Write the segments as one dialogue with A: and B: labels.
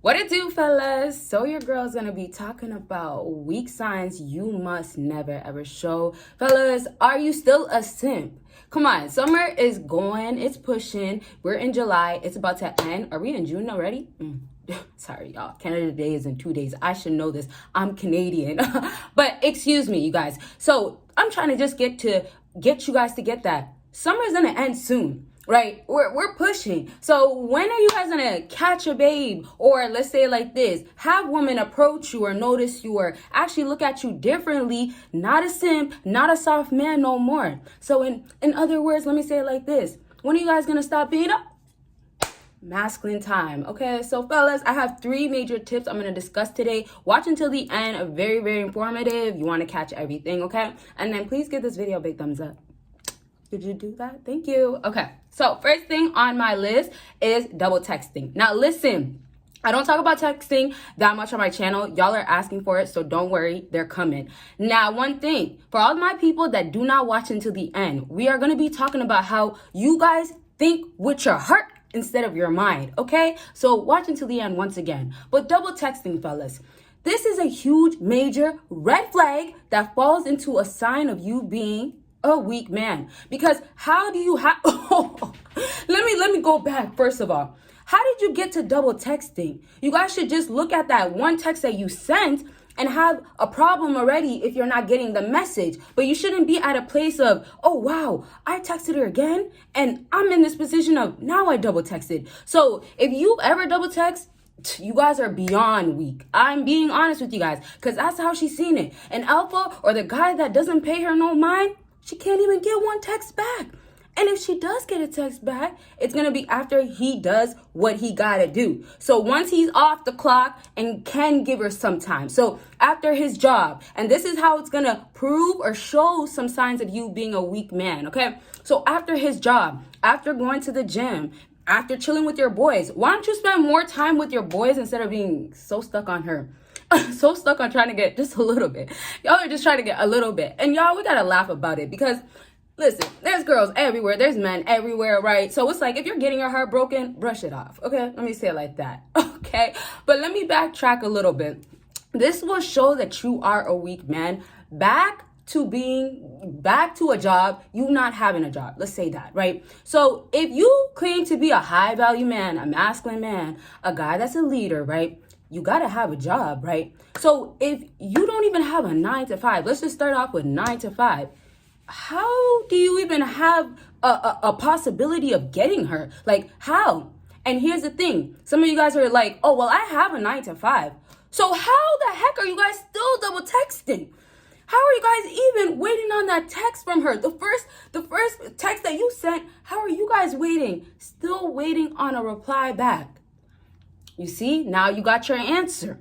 A: What it do, fellas? So your girl's gonna be talking about weak signs you must never ever show. Fellas, are you still a simp? Come on, summer is going, it's pushing. We're in July, it's about to end. Are we in June already? Sorry, y'all. Canada Day is in 2 days. I should know this. I'm Canadian. But excuse me, you guys. So I'm trying to just get you guys to get that. Summer's gonna end soon. Right? We're pushing. So when are you guys gonna catch a babe? Or let's say it like this, have women approach you or notice you or actually look at you differently, not a simp, not a soft man no more. So in other words, let me say it like this. When are you guys gonna stop being up? Masculine time. Okay, so fellas, I have 3 major tips I'm going to discuss today. Watch until the end. Very, very informative. You want to catch everything, okay? And then please give this video a big thumbs up. Did you do that? Thank you. Okay, so first thing on my list is double texting. Now listen, I don't talk about texting that much on my channel. Y'all are asking for it, so don't worry, they're coming. Now, one thing, for all of my people that do not watch until the end, we are going to be talking about how you guys think with your heart instead of your mind, okay? So watch until the end once again. But double texting, fellas. This is a huge, major red flag that falls into a sign of you being a weak man. Because how do you have let me go back first of all. How did you get to double texting? You guys should just look at that one text that you sent and have a problem already if you're not getting the message. But you shouldn't be at a place of, oh wow, I texted her again and I'm in this position of now I double texted. So if you ever double text, you guys are beyond weak. I'm being honest with you guys because that's how she's seen it. An alpha or the guy that doesn't pay her no mind, she can't even get one text back. And if she does get a text back, it's going to be after he does what he got to do. So once he's off the clock and can give her some time. So after his job, and this is how it's going to prove or show some signs of you being a weak man, okay? So after his job, after going to the gym, after chilling with your boys, why don't you spend more time with your boys instead of being so stuck on her? So stuck on trying to get just a little bit. Y'all are just trying to get a little bit. And y'all, we gotta laugh about it because, listen, there's girls everywhere. There's men everywhere, right? So it's like, if you're getting your heart broken, brush it off, okay? Let me say it like that, okay? But let me backtrack a little bit. This will show that you are a weak man. Back to a job, you not having a job. Let's say that, right? So if you claim to be a high value man, a masculine man, a guy that's a leader, right? You got to have a job, right? So if you don't even have a 9 to 5, let's just start off with 9 to 5. How do you even have a possibility of getting her? Like, how? And here's the thing. Some of you guys are like, oh, well, I have a 9 to 5. So how the heck are you guys still double texting? How are you guys even waiting on that text from her? The first text that you sent, how are you guys waiting? Still waiting on a reply back. You see, now you got your answer.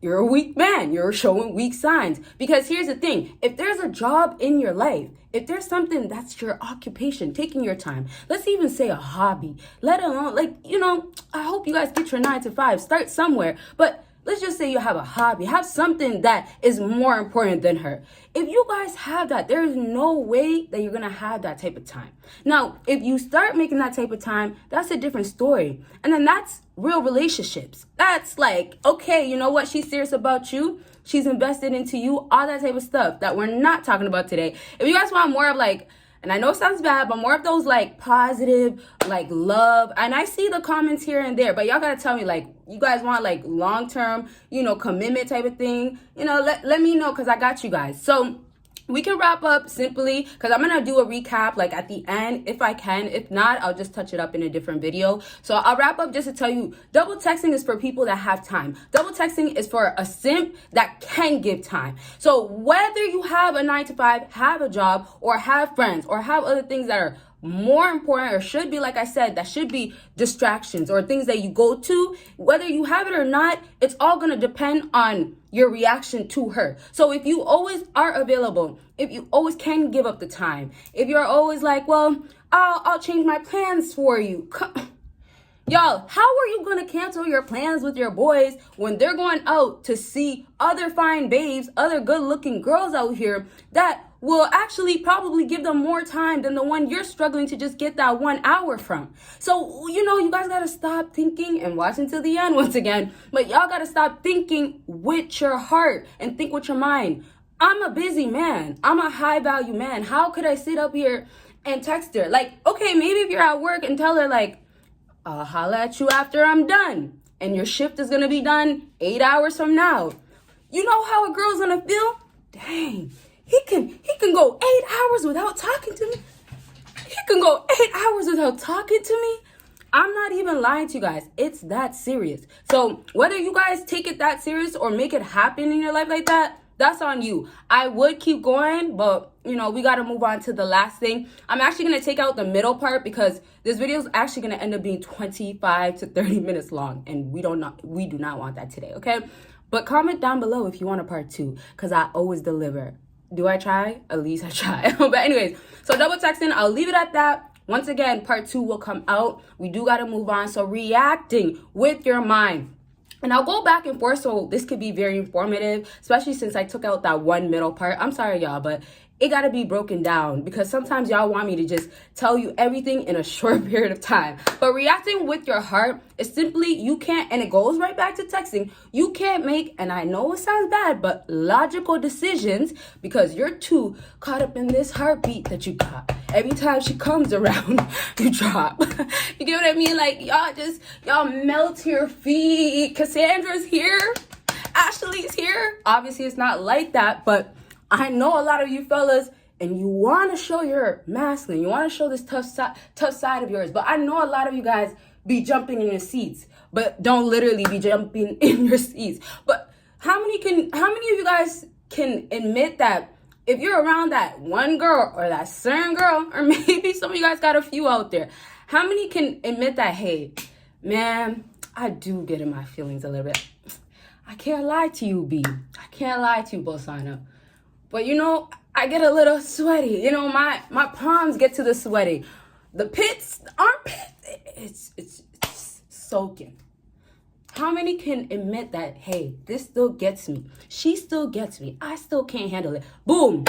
A: You're a weak man. You're showing weak signs. Because here's the thing. If there's a job in your life, if there's something that's your occupation, taking your time, let's even say a hobby, let alone, I hope you guys get your 9 to 5, start somewhere. But let's just say you have a hobby, have something that is more important than her. If you guys have that, there is no way that you're going to have that type of time. Now, if you start making that type of time, that's a different story. And then that's real relationships. That's like, okay, you know what? She's serious about you. She's invested into you, all that type of stuff that we're not talking about today. If you guys want more of like, and I know it sounds bad, but more of those like positive, like love. And I see the comments here and there, but y'all gotta tell me like, you guys want like long-term, commitment type of thing. Let me know because I got you guys. So we can wrap up simply because I'm going to do a recap like at the end if I can. If not, I'll just touch it up in a different video. So I'll wrap up just to tell you double texting is for people that have time. Double texting is for a simp that can give time. So whether you have a 9 to 5, have a job, or have friends, or have other things that are more important or should be, like I said, that should be distractions or things that you go to, whether you have it or not, it's all going to depend on your reaction to her. So if you always are available, if you always can give up the time, if you're always like, well, I'll change my plans for you. Y'all, how are you going to cancel your plans with your boys when they're going out to see other fine babes, other good looking girls out here that will actually probably give them more time than the one you're struggling to just get that 1 hour from. So, you guys gotta stop thinking and watch until the end once again, but y'all gotta stop thinking with your heart and think with your mind. I'm a busy man. I'm a high value man. How could I sit up here and text her? Like, okay, maybe if you're at work and tell her like, I'll holla at you after I'm done. And your shift is gonna be done 8 hours from now. You know how a girl's gonna feel? Dang, he can go 8 hours without talking to me. He can go 8 hours without talking to me. I'm not even lying to you guys. It's that serious. So whether you guys take it that serious or make it happen in your life like that, that's on you. I would keep going, but we got to move on to the last thing. I'm actually going to take out the middle part because this video is actually going to end up being 25 to 30 minutes long, and we do not want that today, okay? But comment down below if you want a part 2, because I always deliver. Do I try? At least I try. But anyways, so double texting, I'll leave it at that. Once again, part 2 will come out. We do got to move on. So reacting with your mind. And I'll go back and forth, so this could be very informative, especially since I took out that one middle part. I'm sorry, y'all, but it got to be broken down because sometimes y'all want me to just tell you everything in a short period of time. But reacting with your heart is simply, you can't, and it goes right back to texting, you can't make, and I know it sounds bad, but logical decisions because you're too caught up in this heartbeat that you got. Every time she comes around, you drop. You get what I mean? Like, y'all melt to your feet. Cassandra's here. Ashley's here. Obviously, it's not like that, but I know a lot of you fellas, and you want to show your masculine. You want to show this tough side of yours. But I know a lot of you guys be jumping in your seats, but don't literally be jumping in your seats. But how many of you guys can admit that if you're around that one girl or that certain girl, or maybe some of you guys got a few out there, how many can admit that, hey, man, I do get in my feelings a little bit. I can't lie to you, B. I can't lie to you, Bosana. But I get a little sweaty. My palms get to the sweaty. The pits, the armpits, it's soaking. How many can admit that, hey, this still gets me. She still gets me. I still can't handle it. Boom.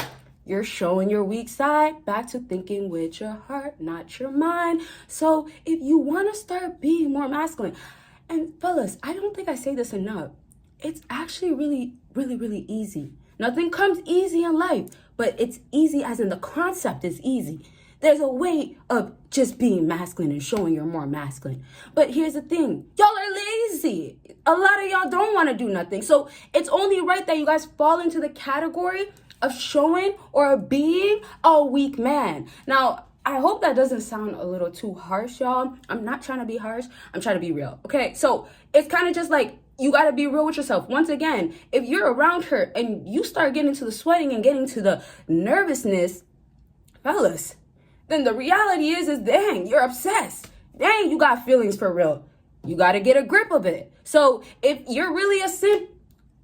A: You're showing your weak side. Back to thinking with your heart, not your mind. So if you want to start being more masculine, and fellas, I don't think I say this enough. It's actually really, really, really easy. Nothing comes easy in life, but it's easy as in the concept is easy. There's a way of just being masculine and showing you're more masculine. But here's the thing. Y'all are lazy. A lot of y'all don't want to do nothing. So it's only right that you guys fall into the category of showing or being a weak man. Now, I hope that doesn't sound a little too harsh, y'all. I'm not trying to be harsh. I'm trying to be real. Okay, so it's kind of just like, you got to be real with yourself. Once again, if you're around her and you start getting to the sweating and getting to the nervousness, fellas, then the reality is dang, you're obsessed. Dang, you got feelings for real. You got to get a grip of it. So if you're really a simp,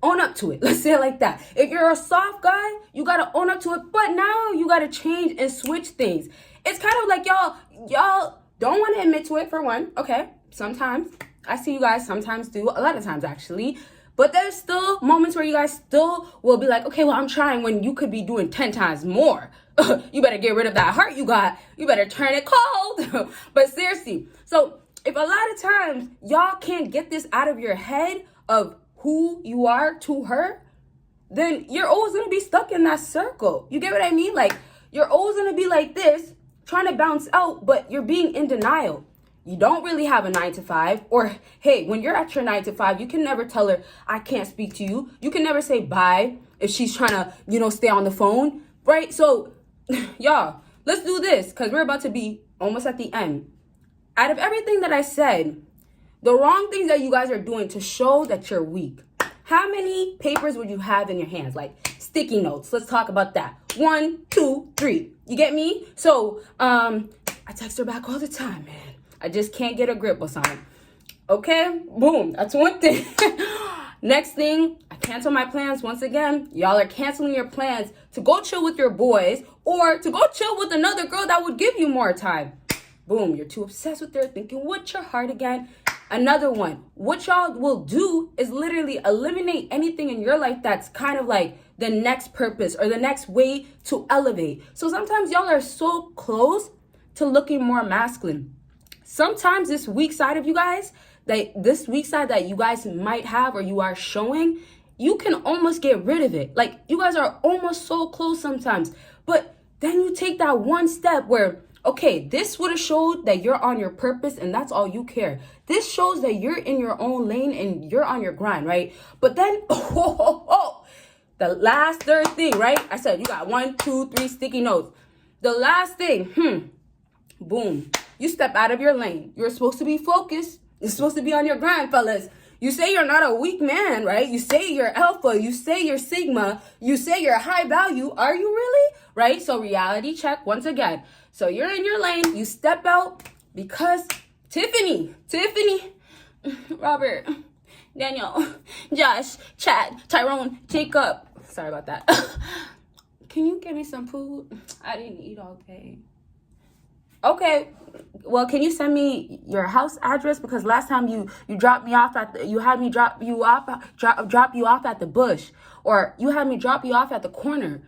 A: own up to it. Let's say it like that. If you're a soft guy, you got to own up to it. But now you got to change and switch things. It's kind of like y'all don't want to admit to it, for one. Okay, sometimes. I see you guys sometimes do, a lot of times actually. But there's still moments where you guys still will be like, okay, well, I'm trying, when you could be doing 10 times more. You better get rid of that heart you got. You better turn it cold. But seriously, so if a lot of times y'all can't get this out of your head of who you are to her, then you're always going to be stuck in that circle. You get what I mean? Like, you're always going to be like this, trying to bounce out, but you're being in denial. You don't really have a 9 to 5, or hey, when you're at your 9 to 5, you can never tell her, I can't speak to you. You can never say bye if she's trying to, stay on the phone, right? So y'all, let's do this because we're about to be almost at the end. Out of everything that I said, the wrong things that you guys are doing to show that you're weak. How many papers would you have in your hands? Like sticky notes. Let's talk about that. 1, 2, 3. You get me? So I text her back all the time, man. I just can't get a grip or something. Okay, boom, that's one thing. Next thing, I cancel my plans. Once again, y'all are canceling your plans to go chill with your boys or to go chill with another girl that would give you more time. Boom, you're too obsessed with her, thinking with your heart again. Another one, what y'all will do is literally eliminate anything in your life that's kind of like the next purpose or the next way to elevate. So sometimes y'all are so close to looking more masculine. Sometimes this weak side of you guys, that you guys might have or you are showing, you can almost get rid of it. Like, you guys are almost so close sometimes. But then you take that one step where, okay, this would have showed that you're on your purpose and that's all you care. This shows that you're in your own lane and you're on your grind, right? But then, the last third thing, right? I said you got 1, 2, 3 sticky notes. The last thing, boom. You step out of your lane. You're supposed to be focused. You're supposed to be on your grind, fellas. You say you're not a weak man, right? You say you're alpha. You say you're sigma. You say you're high value. Are you really? Right? So reality check once again. So you're in your lane. You step out because Tiffany, Robert, Daniel, Josh, Chad, Tyrone, Jacob. Sorry about that. Can you give me some food? I didn't eat all day. Okay, well, can you send me your house address? Because last time you dropped me off you had me drop you off at the bush, or you had me drop you off at the corner.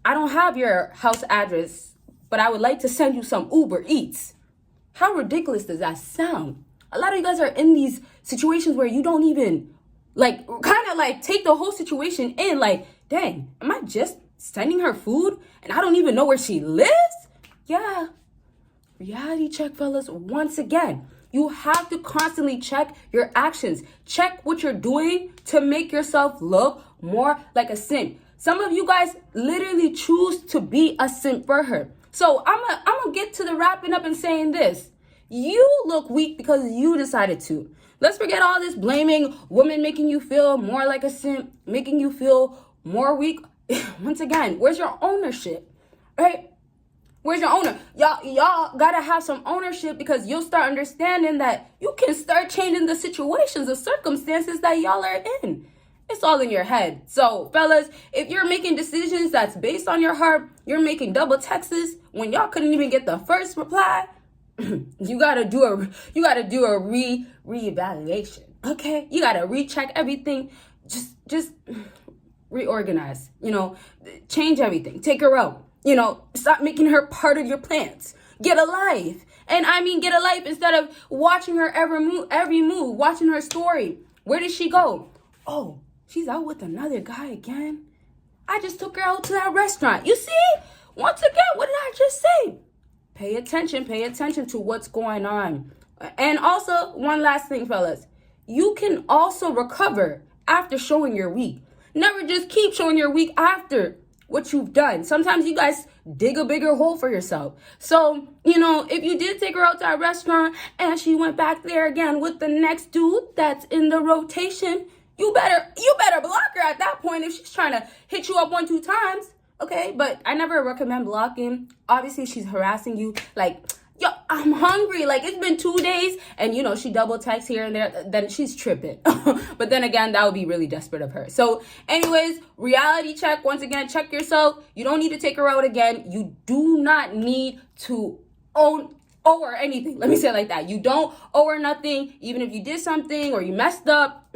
A: I don't have your house address, but I would like to send you some Uber Eats. How ridiculous does that sound? A lot of you guys are in these situations where you don't even take the whole situation in. Like, dang, am I just sending her food and I don't even know where she lives? Yeah. Reality check, fellas. Once again, you have to constantly check your actions. Check what you're doing to make yourself look more like a simp. Some of you guys literally choose to be a simp for her. So I'm gonna get to the wrapping up and saying this. You look weak because you decided to. Let's forget all this blaming women making you feel more like a simp, making you feel more weak. Once again, where's your ownership? Right? Where's your owner? Y'all gotta have some ownership, because you'll start understanding that you can start changing the situations, the circumstances that y'all are in. It's all in your head. So, fellas, if you're making decisions that's based on your heart, you're making double texts when y'all couldn't even get the first reply. You gotta do a reevaluation. Okay, you gotta recheck everything. Just reorganize. Change everything. Take her out. Stop making her part of your plans. Get a life. And I mean, get a life instead of watching her every move, watching her story. Where did she go? Oh, she's out with another guy again. I just took her out to that restaurant. You see? Once again, what did I just say? Pay attention to what's going on. And also, one last thing, fellas. You can also recover after showing your weak. Never just keep showing your weak after what you've done. Sometimes you guys dig a bigger hole for yourself. So, if you did take her out to a restaurant and she went back there again with the next dude that's in the rotation, you better block her at that point if she's trying to hit you up 1-2 times. Okay, but I never recommend blocking. Obviously, she's harassing you. Like, yo, I'm hungry. Like, it's been 2 days. And, she double texts here and there. Then she's tripping. But then again, that would be really desperate of her. So, anyways, reality check. Once again, check yourself. You don't need to take her out again. You do not need to owe her anything. Let me say it like that. You don't owe her nothing. Even if you did something or you messed up.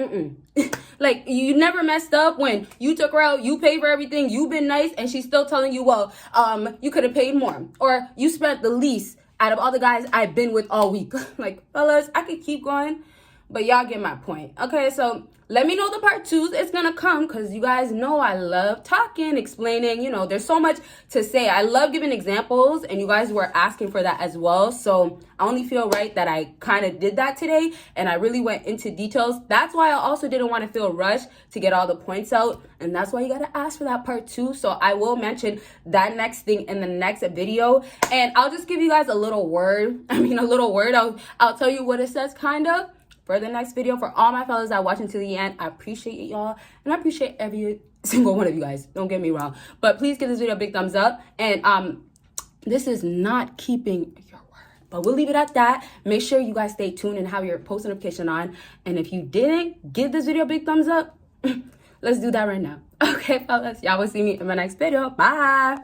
A: Like, you never messed up when you took her out, you paid for everything, you've been nice, and she's still telling you, well, you could have paid more. Or you spent the least out of all the guys I've been with all week. Like, fellas, I could keep going, but y'all get my point. Okay, so let me know the part 2s. It's gonna come, because you guys know I love talking, explaining. There's so much to say. I love giving examples, and you guys were asking for that as well. So I only feel right that I kind of did that today, and I really went into details. That's why I also didn't want to feel rushed to get all the points out, and that's why you gotta ask for that part 2. So I will mention that next thing in the next video, and I'll just give you guys a little word. I'll tell you what it says, kind of, for the next video. For all my fellas that watch until the end, I appreciate y'all, and I appreciate every single one of you guys. Don't get me wrong, but please give this video a big thumbs up. And this is not keeping your word, but we'll leave it at that. Make sure you guys stay tuned and have your post notification on. And if you didn't give this video a big thumbs up, let's do that right now. Okay, fellas, y'all will see me in my next video. Bye.